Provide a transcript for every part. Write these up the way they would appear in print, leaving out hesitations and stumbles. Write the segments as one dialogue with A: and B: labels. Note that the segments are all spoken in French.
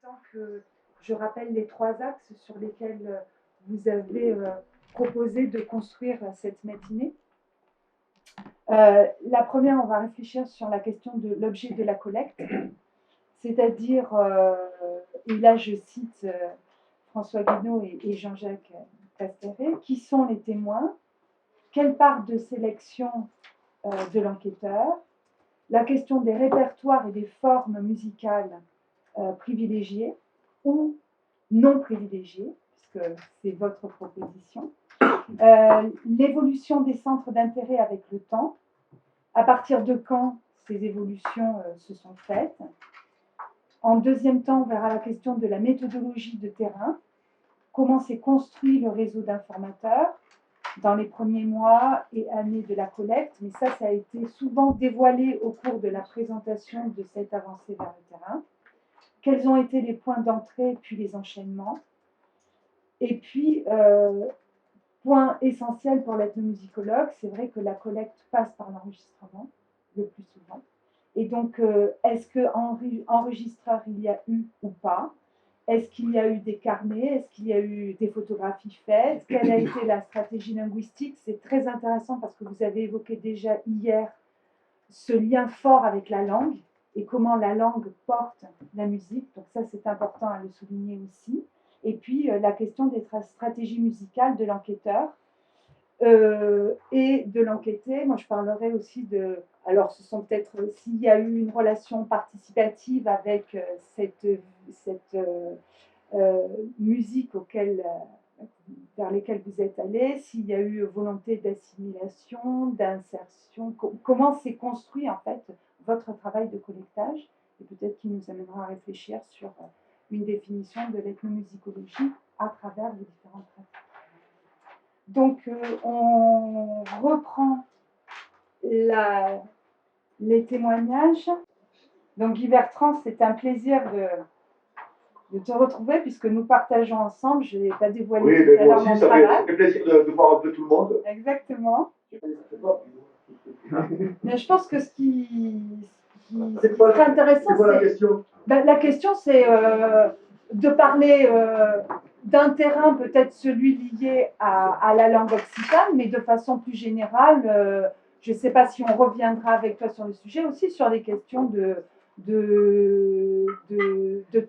A: temps que je rappelle les trois axes sur lesquels vous avez proposé de construire cette matinée. La première, on va réfléchir sur la question de l'objet de la collecte, c'est-à-dire, et là je cite François Guénaud et Jean-Jacques Casteret, qui sont les témoins, quelle part de sélection de l'enquêteur, la question des répertoires et des formes musicales privilégiées ou non privilégiées, puisque c'est votre proposition, l'évolution des centres d'intérêt avec le temps, à partir de quand ces évolutions se sont faites. En deuxième temps, on verra la question de la méthodologie de terrain, comment s'est construit le réseau d'informateurs dans les premiers mois et années de la collecte, mais ça a été souvent dévoilé au cours de la présentation de cette avancée vers le terrain. Quels ont été les points d'entrée, puis les enchaînements. Et puis, point essentiel pour l'ethnomusicologue, c'est vrai que la collecte passe par l'enregistrement, le plus souvent. Et donc, est-ce qu'enregistreur il y a eu ou pas? Est-ce qu'il y a eu des carnets? Est-ce qu'il y a eu des photographies faites? Quelle a été la stratégie linguistique? C'est très intéressant parce que vous avez évoqué déjà hier ce lien fort avec la langue et comment la langue porte la musique. Donc ça, c'est important à le souligner aussi. Et puis, la question des stratégies musicales de l'enquêteur et de l'enquêté. Moi, je parlerai aussi de... Alors, ce sont peut-être s'il y a eu une relation participative avec cette musique vers lesquelles vous êtes allés, s'il y a eu volonté d'assimilation, d'insertion, comment s'est construit en fait votre travail de collectage, et peut-être qu'il nous amènera à réfléchir sur une définition de l'ethnomusicologie à travers les différentes pratiques. Donc, on reprend les témoignages. Donc, Guy Bertrand, c'est un plaisir de te retrouver puisque nous partageons ensemble. Je n'ai pas dévoilé tout à l'heure mon travail.
B: Ça fait plaisir de voir un peu tout le monde.
A: Exactement. Mais je pense que ce qui serait intéressant,
B: c'est quoi la question?
A: La question, c'est de parler d'un terrain, peut-être celui lié à la langue occitane, mais de façon plus générale, je ne sais pas si on reviendra avec toi sur le sujet, aussi sur les questions de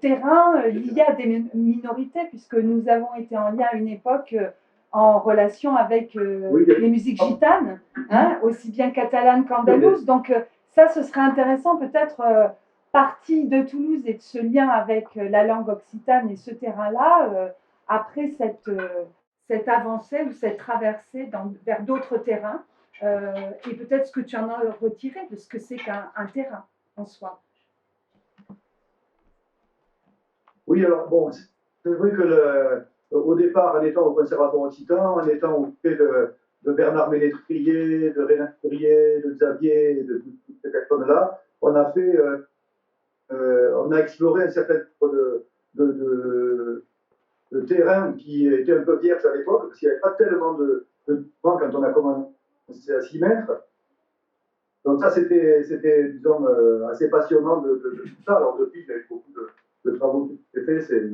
A: terrain liés à des minorités, puisque nous avons été en lien à une époque en relation avec les musiques gitanes, hein, aussi bien catalanes qu'andalouses. Donc ça, ce serait intéressant peut-être partie de Toulouse et de ce lien avec la langue occitane et ce terrain-là, après cette avancée ou cette traversée vers d'autres terrains, et peut-être ce que tu en as retiré de ce que c'est qu'un terrain en soi.
B: Oui, alors bon, c'est vrai que au départ, en étant au Conservatoire occitan, en étant auprès de Bernard Ménétrier, de René Courrier, de Xavier, de toutes ces personnes-là, on a exploré un certain nombre de terrains qui étaient un peu vierges à l'époque, parce qu'il n'y avait pas tellement de temps quand on a commencé à s'y mettre. Donc ça, c'était disons, assez passionnant de tout ça. Alors depuis, il y a eu beaucoup de travaux qui ont été faits, c'est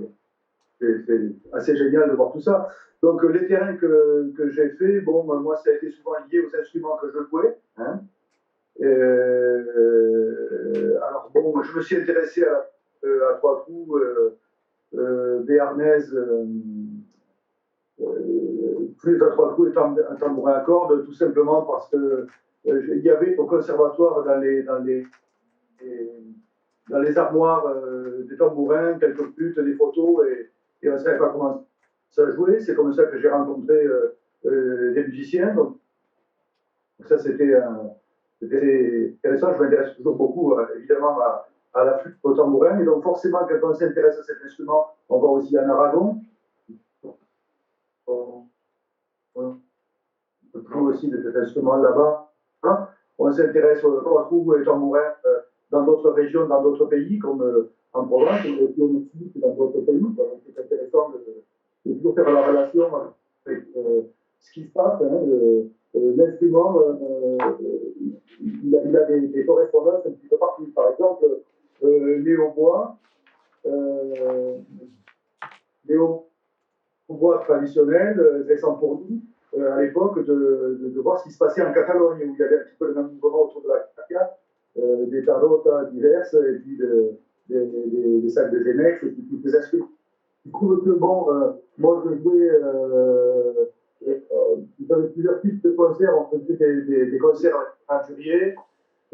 B: assez génial de voir tout ça. Donc les terrains que j'ai faits, bon, moi, ça a été souvent lié aux instruments que je jouais. Hein. Alors bon, je me suis intéressé à trois trous, béarnaise, plus à trois trous et tambourin à cordes, tout simplement parce que il y avait au conservatoire dans les armoires des tambourins, quelques flûtes, des photos, et on ne savait pas comment ça jouait. C'est comme ça que j'ai rencontré des musiciens. Donc ça, c'était intéressant. Je m'intéresse toujours beaucoup, évidemment, à la flûte, au tambourin. Et donc forcément, quand on s'intéresse à cet instrument, on va aussi en Aragon. On joue aussi de cet instrument là-bas. Hein. On s'intéresse aux trous et tambourins dans d'autres régions, dans d'autres pays, comme en Provence, mais aussi au Mexique, dans d'autres pays. Donc c'est intéressant de toujours faire la relation avec ce qui se passe. Hein, l'instrument, il a des correspondances un petit peu partout. Par exemple, les hautbois, les hautbois traditionnels, intéressant pour nous, à l'époque, de voir ce qui se passait en Catalogne, où il y avait un petit peu le même mouvement autour de la carrière, des tarotas diverses, et puis des sacs de Génex, et puis toutes les instruments. Je trouve que, bon, moi, je jouais, dans plusieurs types de concerts, on faisait des concerts aventuriers,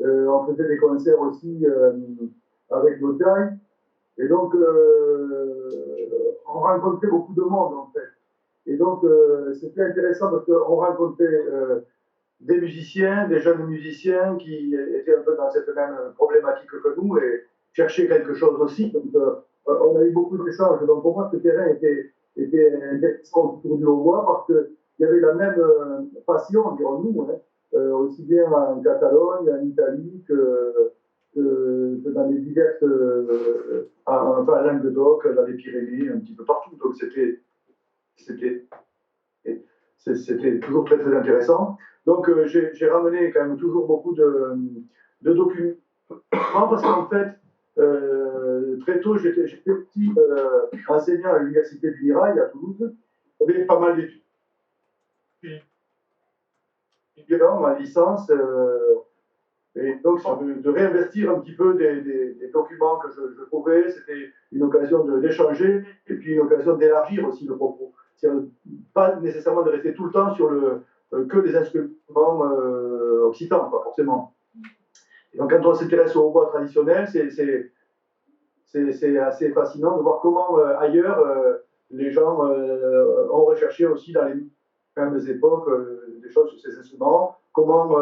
B: on faisait des concerts aussi avec nos tailles, et donc, on rencontrait beaucoup de monde, en fait. Et donc, c'était intéressant parce qu'on rencontrait des musiciens, des jeunes musiciens qui étaient un peu dans cette même problématique que nous et cherchaient quelque chose aussi. Donc, on a eu beaucoup d'échanges. Donc, pour moi, ce terrain était intéressant autour du hautbois parce qu'il y avait la même passion, dirons-nous, hein, aussi bien en Catalogne, en Italie que dans les diverses, enfin, à Languedoc, dans les Pyrénées, un petit peu partout. Donc, c'était toujours très, très intéressant. Donc, j'ai ramené quand même toujours beaucoup de documents parce qu'en fait, très tôt, j'étais petit enseignant à l'université du Mirail à Toulouse. Il y avait pas mal d'étudiants en licence. Et donc, de réinvestir un petit peu des documents que je trouvais, c'était une occasion d'échanger et puis une occasion d'élargir aussi le propos. Pas nécessairement de rester tout le temps sur que les instruments occitans, pas forcément. Et donc, quand on s'intéresse au hautbois traditionnel, c'est assez fascinant de voir comment ailleurs les gens ont recherché aussi dans les mêmes époques des choses sur ces instruments, comment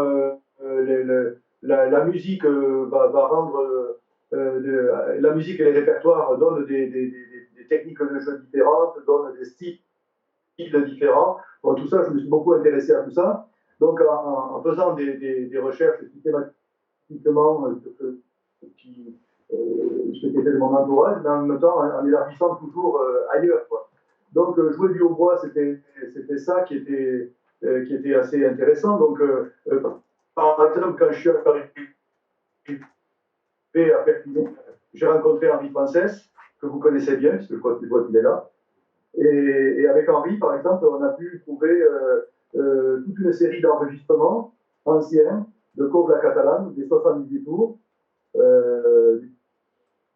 B: la musique va rendre la musique et les répertoires donnent des techniques de jeu différentes, donnent des styles différents. Bon, tout ça, je me suis beaucoup intéressé à tout ça. Donc, en faisant des recherches systématiquement ce qui était de mon entourage, mais en même temps en élargissant toujours ailleurs, quoi. Donc, jouer du hautbois, c'était ça qui était assez intéressant. Donc, par exemple, quand je suis arrivé à Perpignan, j'ai rencontré Henri Frances, que vous connaissez bien, puisque je vois qu'il est là. Et avec Henri, par exemple, on a pu trouver toute une série d'enregistrements anciens de Cobla Catalane, des 78 tours, du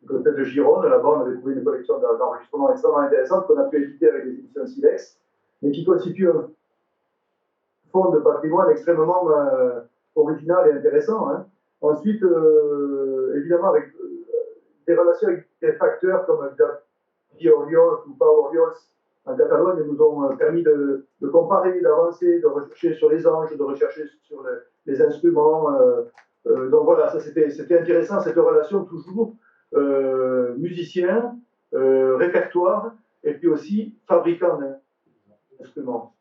B: côté de Gironde. Là-bas, on avait trouvé une collection d'enregistrements extrêmement intéressante qu'on a pu éditer avec des éditions Silex, mais qui constitue un fonds de patrimoine extrêmement original et intéressant. Hein. Ensuite, évidemment, avec des relations avec des facteurs comme David Oriols ou Pau Oriols en Catalogne nous ont permis de comparer, d'avancer, de rechercher sur les anges, de rechercher sur les instruments. Donc voilà, ça c'était intéressant, cette relation toujours musicien, répertoire, et puis aussi fabricant d'instruments.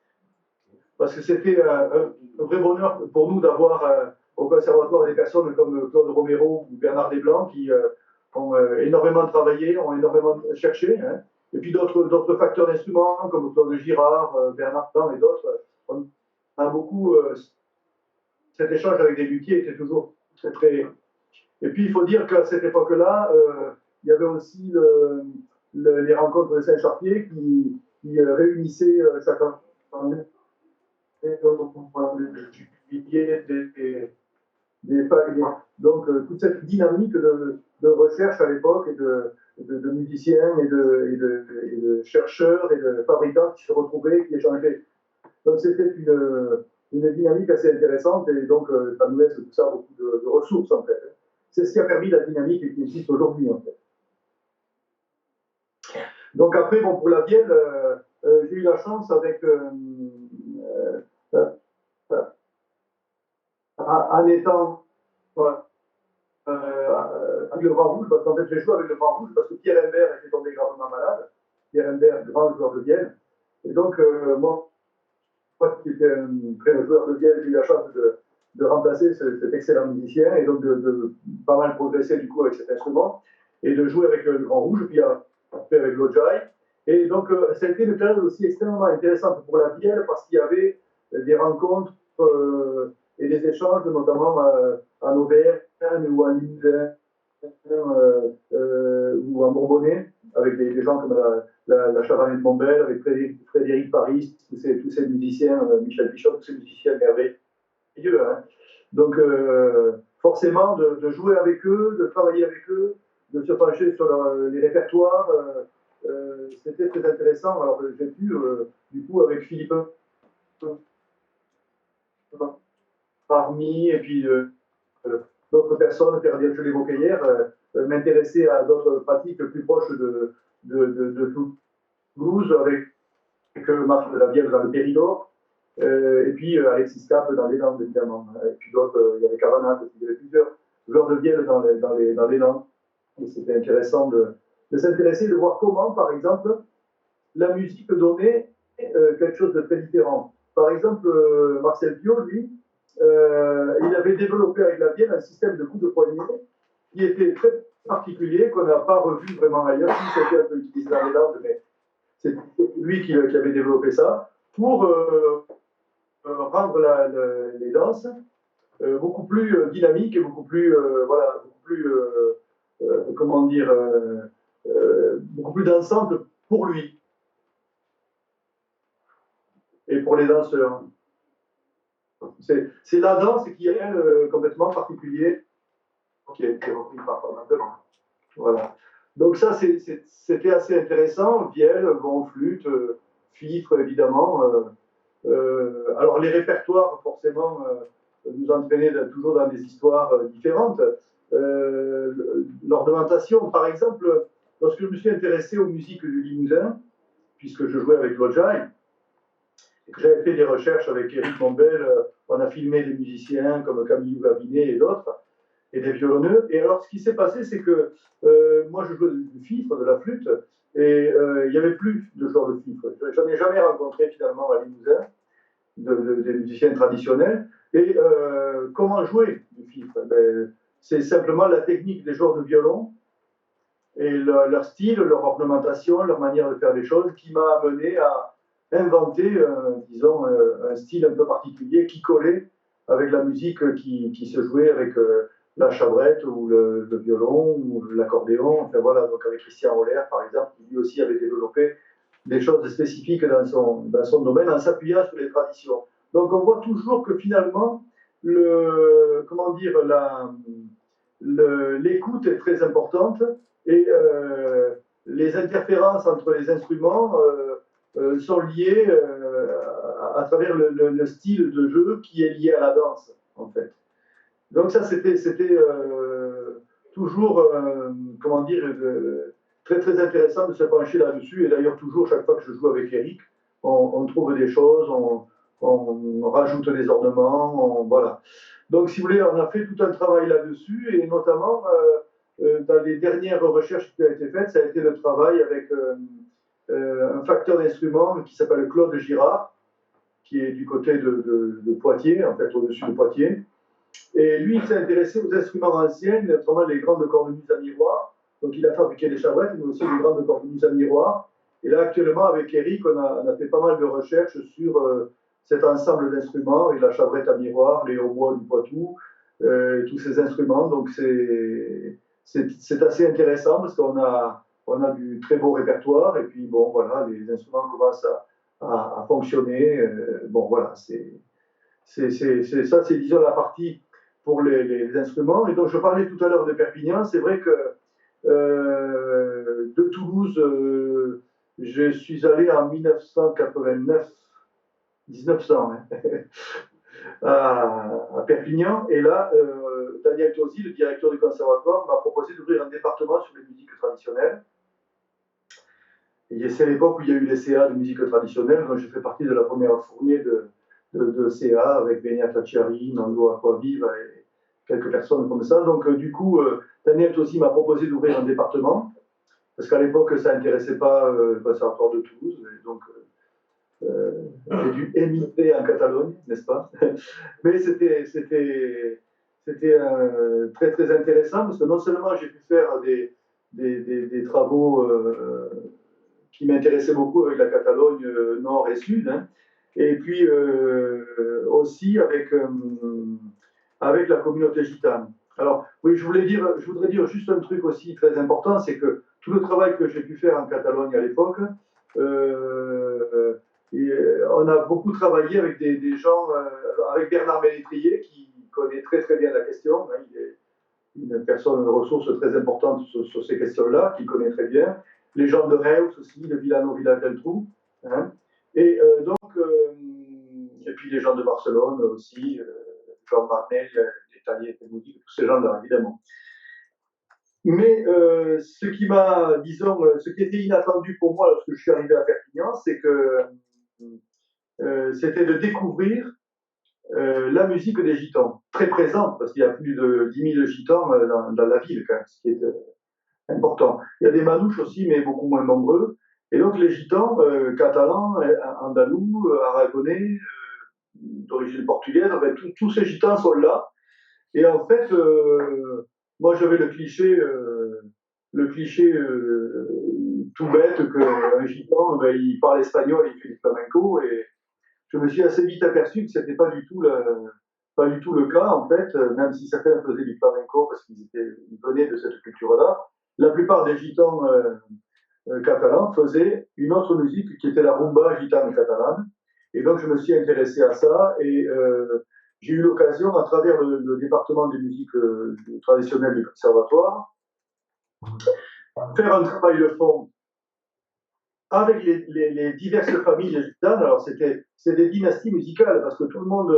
B: Parce que c'était un vrai bonheur pour nous d'avoir au conservatoire des personnes comme Claude Romero ou Bernard Desblancs qui ont énormément travaillé, ont énormément cherché. Hein. Et puis d'autres facteurs d'instruments comme Claude Girard, Bernard Blanc et d'autres. On a beaucoup. Cet échange avec des luthiers était toujours très, très. Et puis il faut dire qu'à cette époque-là, il y avait aussi les rencontres de Saint-Chartier qui réunissaient chaque année donc toute cette dynamique de recherche à l'époque et de musiciens et de chercheurs et de fabricants qui se retrouvaient, qui échangeaient. Donc c'était une dynamique assez intéressante et donc ça nous laisse tout ça beaucoup de ressources en fait. C'est ce qui a permis la dynamique qui existe aujourd'hui en fait. Donc après, bon, pour la Vienne, j'ai eu la chance avec en étant avec le Grand Rouge, parce qu'en fait j'ai joué avec le Grand Rouge parce que Pierre Imbert était tombé gravement malade. Pierre Imbert, grand joueur de Vienne. Et donc moi qui était un très joueur de Vienne, j'ai eu la chance de remplacer cet excellent musicien et donc de pas mal progresser du coup avec cet instrument et de jouer avec le Grand Rouge, puis après avec l'Ojai. Et donc ça a été une période aussi extrêmement intéressante pour la Vienne parce qu'il y avait des rencontres et des échanges, notamment en Auvergne ou en Limousin ou en Bourgogne. trombonnée, avec des gens comme la Chavanette de Montbel, avec Frédéric Paris, tous ces musiciens, Michel Pichot, tous ces musiciens merveilleux. Hein. Donc, forcément, de jouer avec eux, de travailler avec eux, de se pencher sur les répertoires, c'était très intéressant. Alors, j'ai pu, du coup, avec Philippe parmi, et puis d'autres personnes, je l'évoquais hier, m'intéresser à d'autres pratiques plus proches de Toulouse, avec Marc de la Vielle dans le Périgord, et puis Alexis Cap dans les Landes, évidemment. Et puis d'autres, il y avait Cavanac, il y avait plusieurs joueurs de vielle dans les Landes. Et c'était intéressant de s'intéresser, de voir comment, par exemple, la musique donnait quelque chose de très différent. Par exemple, Marcel Piot, lui, il avait développé avec la vielle un système de coups de poignet qui était très particulier, qu'on n'a pas revu vraiment ailleurs. Si c'était un peu utilisé dans les Landes, mais c'est lui qui avait développé ça pour rendre les danses beaucoup plus dynamiques et beaucoup plus, voilà, beaucoup plus, comment dire, beaucoup plus dansantes pour lui et pour les danseurs. C'est la danse qui est, elle, complètement particulier, qui a été repris par maintenant. Voilà. Donc ça, c'était assez intéressant. Vielle, bon, flûte, fifre, évidemment. Alors les répertoires, forcément, nous entraînaient toujours dans des histoires différentes. L'ornementation, par exemple, lorsque je me suis intéressé aux musiques du Limousin, puisque je jouais avec Lodjai, et que j'avais fait des recherches avec Éric Mombel, on a filmé des musiciens comme Camille Gabinet et d'autres, et des violonneux. Et alors, ce qui s'est passé, c'est que moi, je jouais du fifre, de la flûte, et il n'y avait plus de joueurs de fifre. Je n'en ai jamais rencontré finalement à Limousin, des musiciens traditionnels. Et comment jouer du fifre? C'est simplement la technique des joueurs de violon et leur style, leur ornementation, leur manière de faire les choses qui m'a amené à inventer, disons, un style un peu particulier qui collait avec la musique qui se jouait avec la chabrette ou le violon ou l'accordéon. Enfin voilà, donc avec Christian Holler, par exemple, qui lui aussi avait développé des choses spécifiques dans son domaine en s'appuyant sur les traditions. Donc on voit toujours que finalement, comment dire, l'écoute est très importante et les interférences entre les instruments sont liées à travers le style de jeu qui est lié à la danse, en fait. Donc ça, c'était toujours, comment dire, très très intéressant de se pencher là-dessus. Et d'ailleurs, toujours, chaque fois que je joue avec Eric, on trouve des choses, on rajoute des ornements, voilà. Donc, si vous voulez, on a fait tout un travail là-dessus, et notamment, dans les dernières recherches qui ont été faites, ça a été le travail avec un facteur d'instrument qui s'appelle Claude Girard, qui est du côté de Poitiers, en fait, au-dessus de Poitiers. Et lui, il s'est intéressé aux instruments anciens, notamment les grandes cornemuses à miroir. Donc, il a fabriqué des chabrettes, mais aussi des grandes cornemuses à miroir. Et là, actuellement, avec Eric, on a fait pas mal de recherches sur cet ensemble d'instruments, et la chabrette à miroir, les hautbois du Poitou, tous ces instruments. Donc, c'est assez intéressant parce qu'on a du très beau répertoire. Et puis, bon, voilà, les instruments commencent à fonctionner. Bon, voilà, ça, c'est, disons, la partie pour les instruments. Et donc, je parlais tout à l'heure de Perpignan. C'est vrai que de Toulouse, je suis allé en 1989, 1900, hein, à Perpignan. Et là, Daniel Tosi, le directeur du conservatoire, m'a proposé d'ouvrir un département sur les musiques traditionnelles. Et c'est l'époque où il y a eu les CA de musique traditionnelle. Donc, j'ai fait partie de la première fournée de CA avec Benia Tacciari, Nando Aquaviva et quelques personnes comme ça. Donc, du coup, Daniel Tosi m'a proposé d'ouvrir un département, parce qu'à l'époque, ça n'intéressait pas le conservatoire de Toulouse. Et donc, j'ai dû émigrer en Catalogne, n'est-ce pas? Mais c'était très, très intéressant, parce que non seulement j'ai pu faire des travaux qui m'intéressaient beaucoup avec la Catalogne nord et sud, hein, et puis aussi avec la communauté gitane. Alors, oui, je voudrais dire juste un truc aussi très important, c'est que tout le travail que j'ai pu faire en Catalogne à l'époque, on a beaucoup travaillé avec des gens, avec Bernard Ménétrier, qui connaît très très bien la question. Hein, il est une personne, une ressource très importante sur ces questions-là, qui connaît très bien. Les gens de Reus aussi, de Villano, Village del Trou. Hein. Et et puis les gens de Barcelone aussi, Jean Marnel, l'Italien, tous ces gens-là, évidemment. Mais ce qui m'a, disons, ce qui était inattendu pour moi lorsque je suis arrivé à Perpignan, c'est que c'était de découvrir la musique des gitans, très présente, parce qu'il y a plus de 10 000 gitans dans la ville, quand même, ce qui est important. Il y a des manouches aussi, mais beaucoup moins nombreux. Et donc les gitans, catalans, andalous, aragonais, d'origine portugaise, ben, tous ces gitans sont là. Et en fait, moi j'avais le cliché tout bête qu'un gitan, ben, il parle espagnol, il fait du flamenco, et je me suis assez vite aperçu que c'était pas du tout le cas, en fait, même si certains faisaient du flamenco parce qu'ils venaient de cette culture-là. La plupart des gitans catalans faisaient une autre musique qui était la rumba gitane catalane. Et donc, je me suis intéressé à ça et j'ai eu l'occasion, à travers le département des musiques traditionnelles du conservatoire, faire un travail de fond avec les diverses familles gitanes. Alors, c'est des dynasties musicales parce que tout le monde,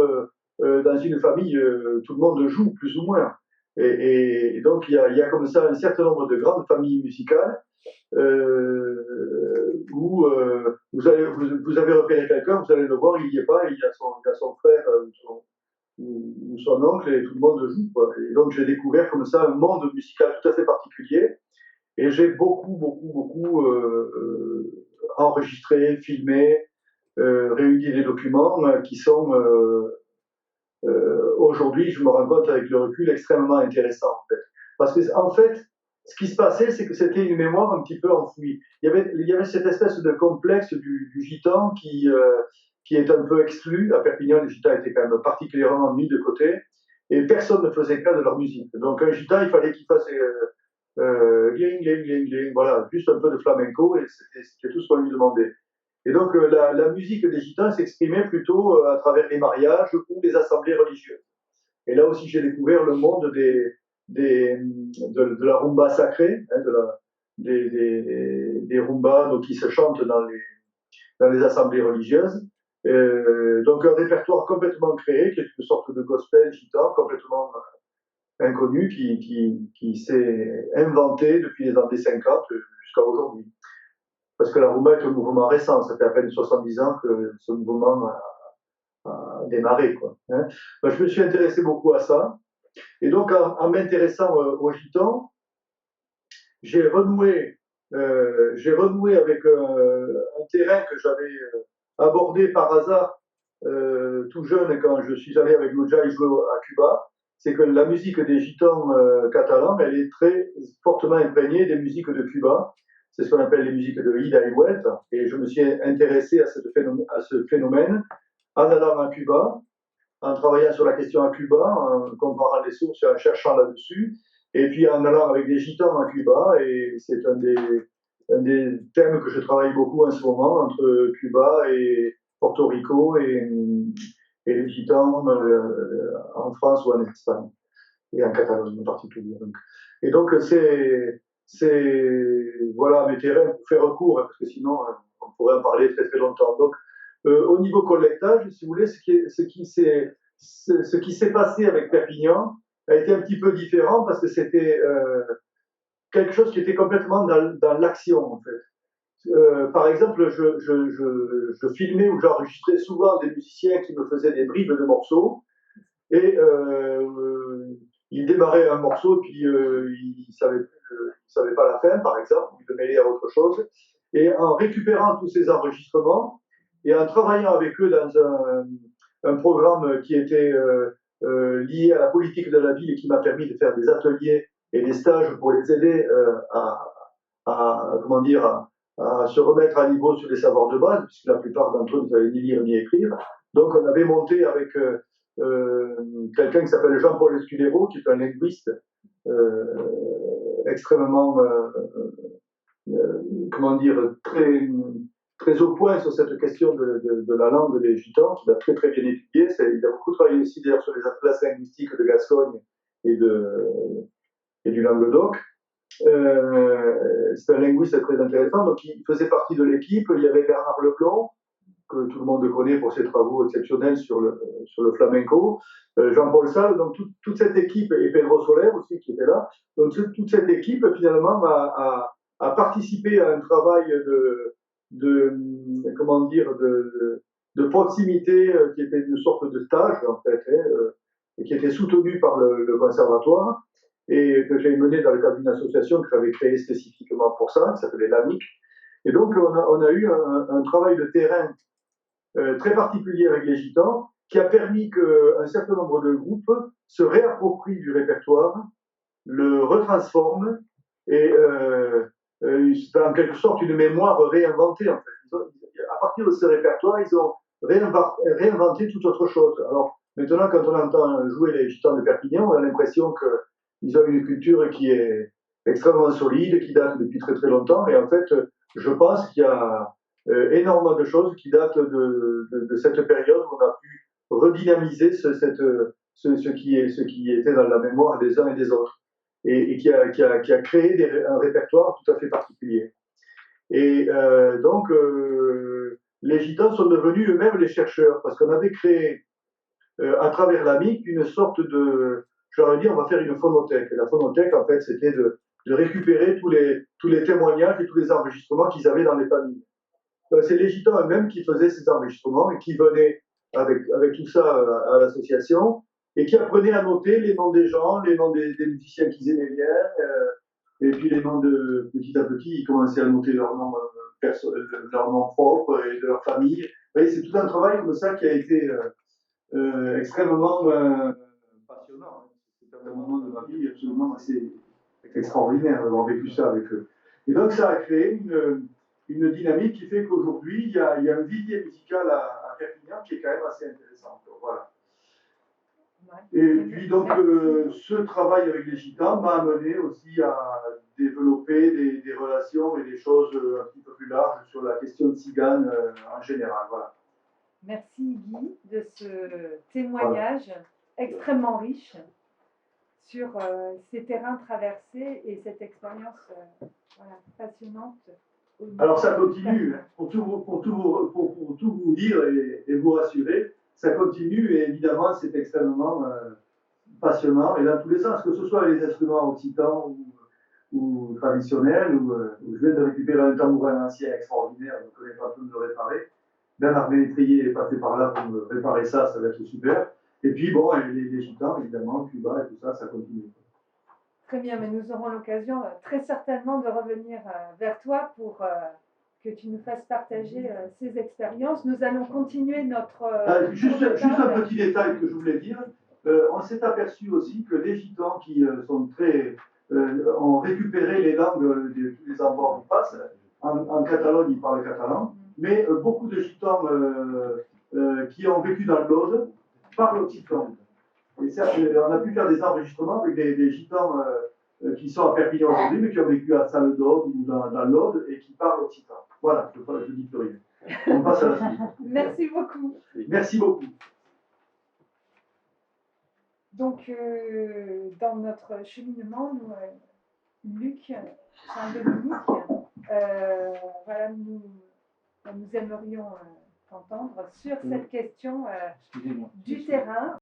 B: dans une famille, tout le monde joue plus ou moins. Et donc, il y a comme ça un certain nombre de grandes familles musicales où vous avez repéré quelqu'un, vous allez le voir, il n'y est pas, il y a son frère ou son oncle et tout le monde joue. Quoi. Et donc, j'ai découvert comme ça un monde musical tout à fait particulier. Et j'ai beaucoup enregistré, filmé, réuni des documents qui sont aujourd'hui, je me rends compte avec le recul, extrêmement intéressants. En fait. Parce que en fait, ce qui se passait, c'est que c'était une mémoire un petit peu enfouie. Il y avait cette espèce de complexe du gitan qui est un peu exclu. À Perpignan, les gitans étaient quand même particulièrement mis de côté. Et personne ne faisait cas de leur musique. Donc un gitan, il fallait qu'il fasse gling, gling, gling, gling, voilà, juste un peu de flamenco, et c'était tout ce qu'on lui demandait. Et donc la musique des gitans s'exprimait plutôt à travers les mariages ou les assemblées religieuses. Et là aussi, j'ai découvert le monde de la rumba sacrée, hein, des rumbas donc, qui se chantent dans les assemblées religieuses. Donc un répertoire complètement créé, qui est une sorte de gospel gitan, complètement inconnu, qui s'est inventé depuis les années 50 jusqu'à aujourd'hui. Parce que la rumba est un mouvement récent, ça fait à peine 70 ans que ce mouvement a démarré. Quoi, hein. Donc, je me suis intéressé beaucoup à ça. Et donc, en m'intéressant aux gitans, j'ai renoué avec un terrain que j'avais abordé par hasard tout jeune quand je suis allé avec Luja jouer à Cuba. C'est que la musique des gitans catalans, elle est très fortement imprégnée des musiques de Cuba. C'est ce qu'on appelle les musiques de ida et vuelta. Et je me suis intéressé à ce phénomène en allant à Cuba, en travaillant sur la question à Cuba, en comparant les sources et en cherchant là-dessus, et puis en allant avec des gitans à Cuba, et c'est un des thèmes que je travaille beaucoup en ce moment, entre Cuba et Porto Rico et les gitans en France ou en Espagne, et en Catalogne en particulier. Et donc, voilà mes terrains pour faire court, parce que sinon, on pourrait en parler très très longtemps. Donc, au niveau collectage, si vous voulez, ce qui s'est passé avec Perpignan a été un petit peu différent parce que c'était quelque chose qui était complètement dans l'action, en fait. Par exemple, je filmais ou j'enregistrais souvent des musiciens qui me faisaient des bribes de morceaux et ils démarraient un morceau puis ils ne savaient pas la fin, par exemple, ils le mêlaient à autre chose. Et en récupérant tous ces enregistrements et en travaillant avec eux dans un programme qui était lié à la politique de la ville et qui m'a permis de faire des ateliers et des stages pour les aider comment dire, à se remettre à niveau sur les savoirs de base, puisque la plupart d'entre eux ne savaient ni lire ni écrire. Donc on avait monté avec quelqu'un qui s'appelle Jean-Paul Escudero, qui est un linguiste extrêmement, comment dire, très au point sur cette question de la langue des Gitans, qu'il a très très bien étudié. Il a beaucoup travaillé aussi d'ailleurs sur les atlas linguistiques de Gascogne et du Languedoc. C'est un linguiste très intéressant, donc il faisait partie de l'équipe. Il y avait Bernard Leplon, que tout le monde connaît pour ses travaux exceptionnels sur le flamenco, Jean-Paul Salle, donc toute cette équipe, et Pedro Soler aussi qui était là, donc toute cette équipe finalement a participé à un travail comment dire, de proximité qui était une sorte de stage en fait, et qui était soutenu par le conservatoire, et que j'ai mené dans le cadre d'une association que j'avais créée spécifiquement pour ça, qui s'appelait l'AMIC. Et donc on a eu un travail de terrain très particulier avec les Gitans, qui a permis qu'un certain nombre de groupes se réapproprient du répertoire, le retransforment, et c'est en quelque sorte une mémoire réinventée. En fait. À partir de ce répertoire, ils ont réinventé toute autre chose. Alors maintenant, quand on entend jouer les Gitans de Perpignan, on a l'impression qu'ils ont une culture qui est extrêmement solide, qui date depuis très très longtemps, et en fait, je pense qu'il y a énormément de choses qui datent de cette période où on a pu redynamiser ce qui était dans la mémoire des uns et des autres, et qui a créé un répertoire tout à fait particulier. Et donc, les Gitans sont devenus eux-mêmes les chercheurs, parce qu'on avait créé, à travers l'AMIC, une sorte de, j'aurais dit, on va faire une phonothèque. Et la phonothèque, en fait, c'était de récupérer tous les témoignages et tous les enregistrements qu'ils avaient dans les familles. C'est les Gitans eux-mêmes qui faisaient ces enregistrements et qui venaient avec tout ça à l'association et qui apprenaient à noter les noms des gens, les noms des musiciens qu'ils aimaient bien, et puis les noms de petit à petit, ils commençaient à noter leurs noms, leur nom propre et de leur famille. C'est tout un travail comme ça qui a été extrêmement passionnant. C'est un moment de ma vie absolument assez extraordinaire d'avoir vécu ça avec eux. Et donc ça a créé une dynamique qui fait qu'aujourd'hui, il y a un vivier musical à Perpignan qui est quand même assez intéressant. Voilà. Et puis donc, ce travail avec les Gitans m'a amené aussi à développer des relations et des choses un petit peu plus larges sur la question de Tzigane en général. Voilà.
A: Merci Guy de ce témoignage extrêmement riche sur ces terrains traversés et cette expérience passionnante.
B: Alors ça continue, pour tout vous dire et vous rassurer, ça continue et évidemment c'est extrêmement passionnant et dans tous les sens, que ce soit les instruments occitans ou traditionnels, je viens de récupérer un tambourin ancien extraordinaire, je ne connais pas tout de le réparer. Bernard Ménétrier est passé par là pour me réparer ça, ça va être super. Et puis bon, les Gitans évidemment, Cuba et tout ça, ça continue.
A: Très bien, mais nous aurons l'occasion très certainement de revenir vers toi pour que tu nous fasses partager ces expériences. Nous allons continuer notre...
B: juste un petit détail que je voulais dire. On s'est aperçu aussi que les Gitans qui sont ont récupéré les langues de tous les endroits où ils passent. En Catalogne, ils parlent catalan, mais beaucoup de Gitans qui ont vécu dans l'Aude parlent occitan. Et ça, on a pu faire des enregistrements avec des Gitans qui sont à Perpignan aujourd'hui, mais qui ont vécu à Salle d'Aude ou dans l'Aude et qui parlent occitan. Voilà, je ne dis plus rien. On passe à la suite.
A: Merci beaucoup.
B: Merci beaucoup.
A: Donc, dans notre cheminement, nous, Luc, Charles-Dominique, voilà, nous aimerions t'entendre sur cette question du terrain.